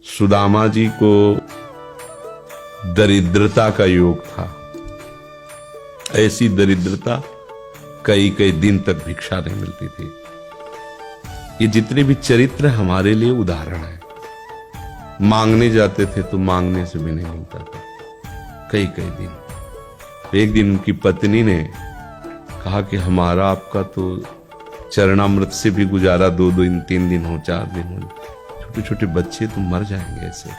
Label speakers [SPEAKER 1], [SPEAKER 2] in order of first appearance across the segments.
[SPEAKER 1] सुदामा जी को दरिद्रता का योग था। ऐसी दरिद्रता कई कई दिन तक भिक्षा नहीं मिलती थी। ये जितने भी चरित्र हमारे लिए उदाहरण है। मांगने जाते थे तो मांगने से भी नहीं मिलता था कई कई दिन। एक दिन उनकी पत्नी ने कहा कि हमारा आपका तो चरणामृत से भी गुजारा 2 दिन 3 दिन हो 4 दिन हो, छोटे छोटे बच्चे तो मर जाएंगे ऐसे।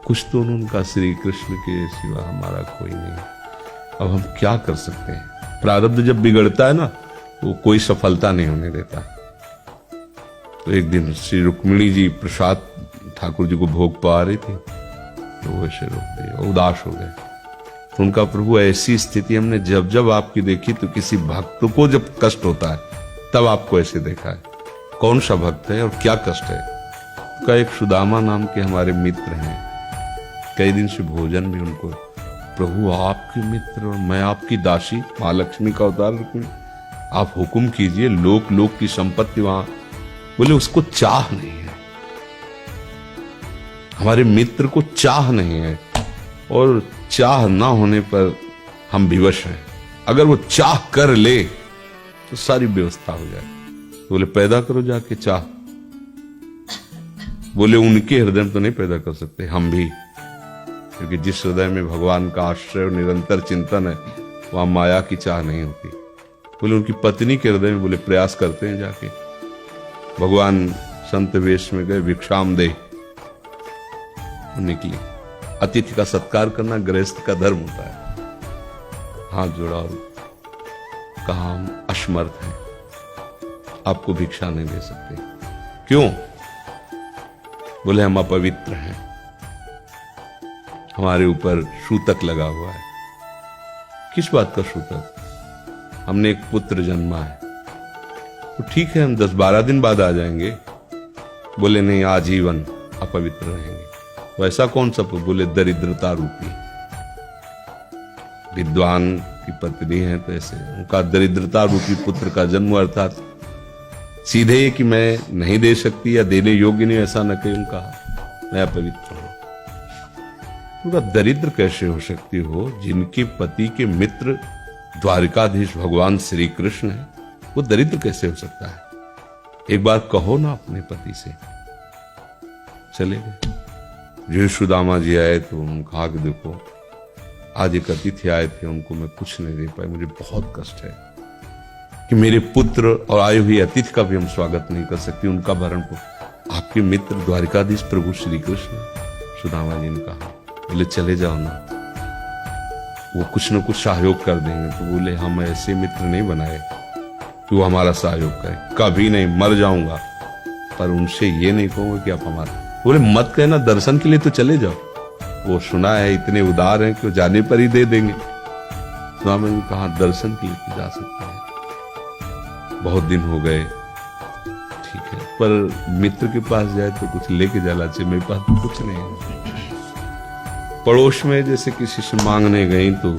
[SPEAKER 1] कुछ तो उनका श्री कृष्ण के सिवा हमारा कोई नहीं, अब हम क्या कर सकते हैं। प्रारब्ध जब बिगड़ता है ना वो कोई सफलता नहीं होने देता। तो एक दिन श्री रुक्मिणी जी प्रसाद ठाकुर जी को भोग पा रही थी तो वो ऐसे रोक दिए, उदास हो गए। तो उनका प्रभु ऐसी स्थिति हमने जब जब आपकी देखी तो किसी भक्त को जब कष्ट होता है तब आपको ऐसे देखा है। कौन सा भक्त है और क्या कष्ट है? का एक सुदामा नाम के हमारे मित्र हैं, कई दिन से भोजन भी उनको, प्रभु आपके मित्र और मैं आपकी दासी, महालक्ष्मी का अवतार रुक्मिणी, आप हुक्म कीजिए। लोक लोक की संपत्ति वहां, बोले उसको चाह नहीं है, हमारे मित्र को चाह नहीं है और चाह ना होने पर हम विवश हैं। अगर वो चाह कर ले तो सारी व्यवस्था हो जाए। बोले पैदा करो जाके चाह। बोले उनके हृदय में तो नहीं पैदा कर सकते, हम भी, क्योंकि जिस हृदय में भगवान का आश्रय और निरंतर चिंतन है वहां माया की चाह नहीं होती। बोले उनकी पत्नी के हृदय में, बोले प्रयास करते हैं जाके। भगवान संत वेश में गए, भिक्षाम दे निकली। अतिथि का सत्कार करना गृहस्थ का धर्म होता है। हाथ जोड़ा और कहा हम असमर्थ हैं, आपको भिक्षा नहीं दे सकते। क्यों? बोले हम अपवित्र हैं, हमारे ऊपर सूतक लगा हुआ है। किस बात का सूतक? हमने एक पुत्र जन्मा है। तो ठीक है हम 10-12 दिन बाद आ जाएंगे। बोले नहीं, आजीवन अपवित्र रहेंगे। वैसा कौन सा? बोले दरिद्रता रूपी। विद्वान की पत्नी है तो ऐसे उनका दरिद्रता रूपी पुत्र का जन्म, अर्थात सीधे कि मैं नहीं दे सकती या देने योग्य नहीं, ऐसा न कहीं उनका मैं अपवित्र हूं। उनका दरिद्र कैसे हो सकती हो? जिनके पति के मित्र द्वारिकाधीश भगवान श्री कृष्ण है, वो दरिद्र कैसे हो सकता है? एक बार कहो ना अपने पति से। चले गए। जो सुदामा जी आए तो उन्होंने कहा कि देखो आज एक अतिथि आए थे, उनको मैं कुछ नहीं दे पाई, मुझे बहुत कष्ट है कि मेरे पुत्र और आए हुए अतिथि का भी हम स्वागत नहीं कर सकते, उनका भरण को। आपके मित्र द्वारिकाधीश प्रभु श्री कृष्ण। सुदामा जी ने कहा, बोले चले जाओ ना, वो कुछ न कुछ सहयोग कर देंगे। तो बोले हम ऐसे मित्र नहीं बनाए कि वो हमारा सहयोग करे, कभी नहीं, मर जाऊंगा, पर उनसे ये नहीं कहूंगा कि आप हमारा। बोले मत कहना, दर्शन के लिए तो चले जाओ, वो सुना है इतने उदार हैं कि वो जाने पर ही दे देंगे। स्वामी ने कहा दर्शन के लिए तो जा सकते हैं, बहुत दिन हो गए, ठीक है, पर मित्र के पास जाए तो कुछ लेके जाना चाहिए, मेरे पास तो कुछ नहीं है। पड़ोस में जैसे किसी से मांगने गई तो,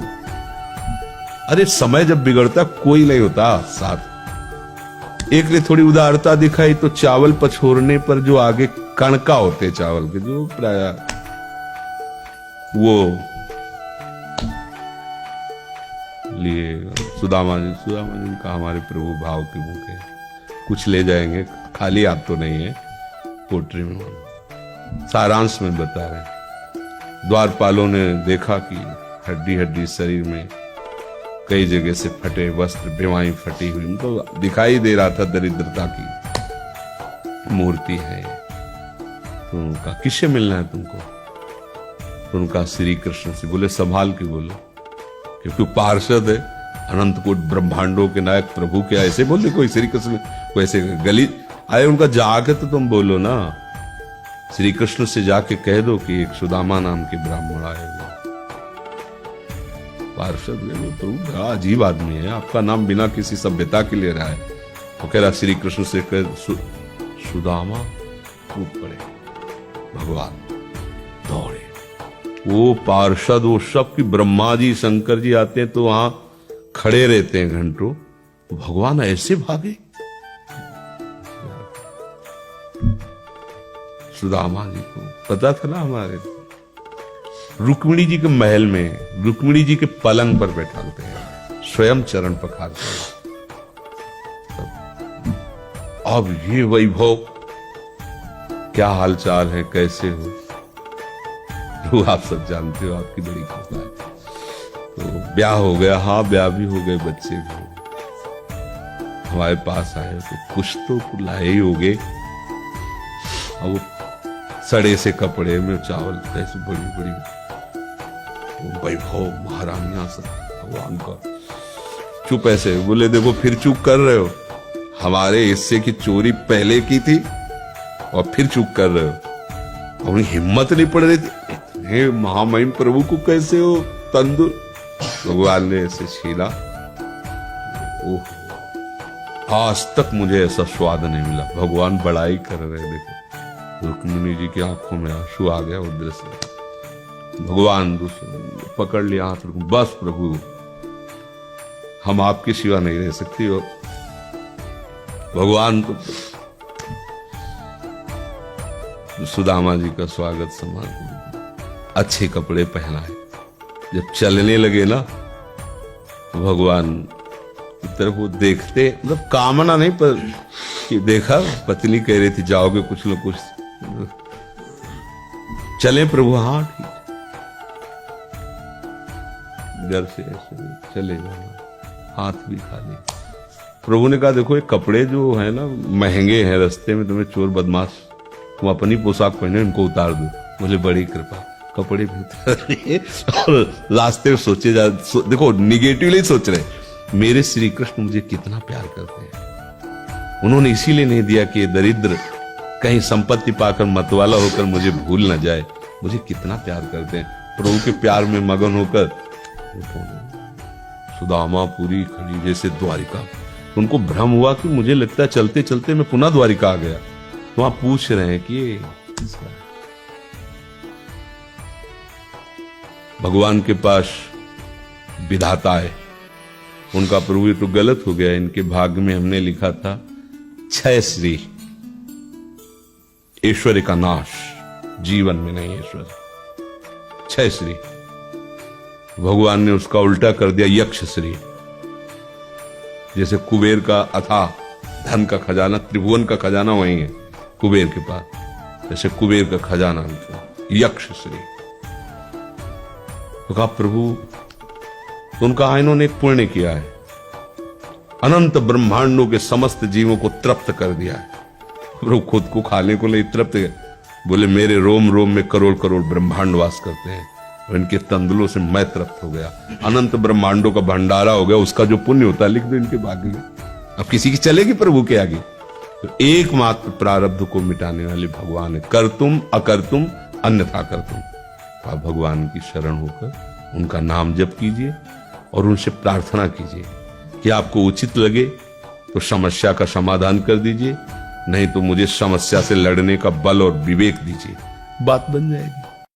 [SPEAKER 1] अरे समय जब बिगड़ता कोई नहीं होता साथ। एक ने थोड़ी उदारता दिखाई तो चावल पछोरने पर जो आगे कणका होते चावल के, जो प्राय वो लिए सुदामा जी ने कहा हमारे प्रभु भाव के भूखे, कुछ ले जाएंगे, खाली हाथ तो नहीं है। पोट्री में सारांश में बता रहे, द्वारपालों ने देखा कि हड्डी हड्डी शरीर में कई जगह से फटे वस्त्र, बेवाई फटी हुई, उनको दिखाई दे रहा था दरिद्रता की मूर्ति है। तो उनका किससे मिलना है तुमको? तो उनका श्री कृष्ण से। बोले संभाल के बोलो, क्योंकि पार्षद है, अनंत कोट ब्रह्मांडों के नायक प्रभु के ऐसे बोले कोई श्री कृष्ण को ऐसे गली आए। उनका जाके तो तुम बोलो ना, श्री कृष्ण से जाके कह दो कि एक सुदामा नाम के ब्राह्मण आए हुए। पार्षद ने तो बड़ा अजीब आदमी है, आपका नाम बिना किसी सभ्यता के ले रहा है। वो कह रहा श्री कृष्ण से कह सुदामा, टूट पड़े भगवान, दौड़े। वो पार्षद, वो सब की ब्रह्मा जी शंकर जी आते हैं तो वहां खड़े रहते हैं घंटों, भगवान ऐसे भागे। सुदामा जी को पता था ना हमारे, रुक्मिणी जी के महल में रुक्मिणी जी के पलंग पर बैठाते हैं, स्वयं चरण पखारते हैं। अब ये वैभव, क्या हालचाल है, कैसे हो? वो आप सब जानते हो, आपकी बड़ी कृपा है। तो ब्याह हो गया, हाँ ब्याह भी हो गए, बच्चे भी हो गए। हमारे पास आए तो कुछ तो लाए ही हो गए। और वो सड़े से कपड़े में चावल, कैसे बड़ी बड़ी वैभव, महारानियां सब, भगवान का। चुप ऐसे बोले, देखो फिर चुप कर रहे हो, हमारे हिस्से की चोरी पहले की थी और फिर चुप कर रहे हो। अपनी हिम्मत नहीं पड़ रही थी, इतने महामहिम प्रभु को कैसे हो तंदुर। भगवान ने ऐसे छीला, ओह आज तक मुझे ऐसा स्वाद नहीं मिला। भगवान बड़ाई कर रहे, देखो रुक्मिणी जी की आंखों में आंसू आ गया उधर से। भगवान पकड़ लिया हाथ, बस प्रभु हम आपके सिवा नहीं रह सकती। और भगवान को सुदामा जी का स्वागत सम्मान, अच्छे कपड़े पहनाए। जब चलने लगे ना, भगवान की तरफ वो देखते, मतलब कामना नहीं, पर कि देखा पत्नी कह रही थी जाओगे कुछ न कुछ, चले प्रभु, हाँ ठीक, घर से ऐसे चले जाना, हाथ भी खाली। प्रभु ने कहा देखो ये कपड़े जो है ना महंगे हैं, रास्ते में तुम्हें चोर बदमाश, तुम अपनी पोशाक पहने, इनको उतार दो। बोले बड़ी कृपा, कपड़े भी उतार दिए और रास्ते में सोचे देखो निगेटिवली सोच रहे, मेरे श्री कृष्ण मुझे कितना प्यार करते हैं। उन्होंने इसीलिए नहीं दिया कि दरिद्र कहीं संपत्ति पाकर मतवाला होकर मुझे भूल न जाए, मुझे कितना प्यार करते हैं। प्रभु के प्यार में मगन होकर सुदामा पूरी खड़ी जैसे द्वारिका। उनको भ्रम हुआ कि मुझे लगता है चलते चलते मैं पुनः द्वारिका आ गया। तो आप पूछ रहे हैं कि भगवान के पास विधाता है, उनका प्रभु ये तो गलत हो गया, इनके भाग्य में हमने लिखा था 6 श्री, ऐश्वर्य का नाश, जीवन में नहीं ऐश्वर्य, 6 श्री। भगवान ने उसका उल्टा कर दिया यक्ष श्री। जैसे कुबेर का अथाह धन का खजाना, त्रिभुवन का खजाना वही है कुबेर के पास, जैसे कुबेर का खजाना यक्ष श्री। तो कहा प्रभु, तो उनका इन्होंने एक पुण्य किया है, अनंत ब्रह्मांडों के समस्त जीवों को तृप्त कर दिया है। प्रभु खुद को खाने को नहीं तृप्त, बोले मेरे रोम रोम में करोड़ करोड़ ब्रह्मांड वास करते हैं, और इनके तंदुलों से मैं तृप्त हो गया, अनंत ब्रह्मांडों का भंडारा हो गया। उसका जो पुण्य होता है लिख दो इनके भाग्य में। अब किसी की चलेगी प्रभु के आगे? तो एकमात्र प्रारब्ध को मिटाने वाले भगवान है, कर तुम अकर तुम अन्यथा कर तुम। आप भगवान की शरण होकर उनका नाम जप कीजिए और उनसे प्रार्थना कीजिए कि आपको उचित लगे तो समस्या का समाधान कर दीजिए, नहीं तो मुझे समस्या से लड़ने का बल और विवेक दीजिए, बात बन जाएगी।